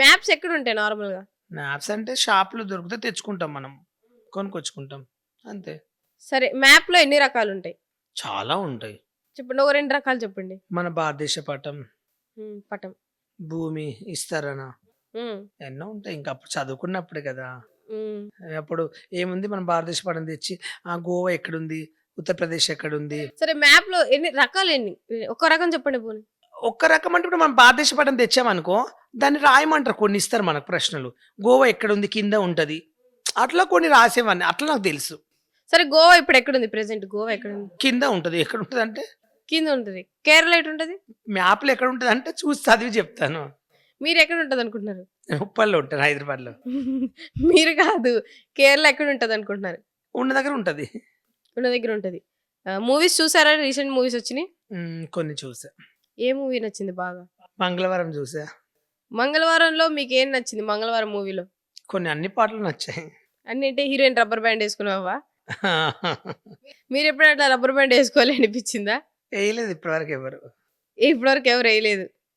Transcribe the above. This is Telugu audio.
మ్యాప్స్ ఎక్కడుంటాయి నార్మల్‌గా? మ్యాప్స్ అంటే షాప్‌లో దొరికితే తెచ్చుకుంటాం మనం. కొనుక్కొచ్చుకుంటాం. అంతే. సరే మ్యాప్‌లో ఎన్ని రకాలుంటాయి? చాలా ఉంటాయి. చెప్పండి. ఒక 2 రకాలు చెప్పండి. మన భారతదేశ పటం, పటం. భూమి, విస్తరణ హ్మ్. ఎన్నో ఉంటాయి. ఇంక అప్పుడు చదువుకున్నప్పుడే కదా! హ్మ్. అప్పుడు ఏముంది మన భారతదేశ పటం తెచ్చి గోవా ఎక్కడుంది? ఉత్తరప్రదేశ్ ఎక్కడుంది? సరే మ్యాప్‌లో ఎన్ని రకాలెన్ని? ఒక్క రకం చెప్పండి పోనీ. ఒక్క రకం అంటే ఇప్పుడు మనం భారతదేశ పటం తెచ్చామనుకో, దాన్ని రాయమంటారు. కొన్ని ఇస్తారు మనకు ప్రశ్నలు. గోవా ఎక్కడుంది? కింద ఉంటది. అట్లా కొన్ని రాసేవాడిని. అట్లా నాకు తెలుసు. సరే గోవా ఇప్పుడెక్కడుంది ప్రెజెంట్? గోవా ఎక్కడుంది? కింద ఉంటది. ఎక్కడుంటదంటే కిందుంటది. కేరళ ఎటుంటది? మ్యాప్‌లో ఎక్కడుంటదంటే చూసి చదివి చెప్తాను. మీరెక్కడుంటదనుకుంటున్నారు? నేను ఉప్పల్లో ఉంటాను హైదరాబాద్‌లో. మీరు కాదు. కేరళ ఎక్కడుంటదనుకుంటున్నారు? ఉన్న దగ్గర ఉంటది. ఉన్న దగ్గర ఉంటది. మూవీస్ చూసారా? రీసెంట్ మూవీస్ వచ్చినియి? కొన్ని చూసా. ఏ మూవీ నచ్చింది బాగా? 'మంగళవారం' చూసా. 'మంగళవారంలో' మీకేం నచ్చింది 'మంగళవారం' మూవీలో? కొన్ని అన్ని పాటలు నచ్చాయి. అన్నింటే హీరోయిన్ రబ్బర్ బ్యాండ్ యేసుకున్నావా? మీరెప్పుడైనా అట్లా రబ్బర్ బ్యాండ్ యేసుకోవాలి అనిపిచ్చిందా? ఎయలేదు ఇప్పటివరకు ఎవరు. ఇప్పటివరకు ఎవరు ఎయలేదు.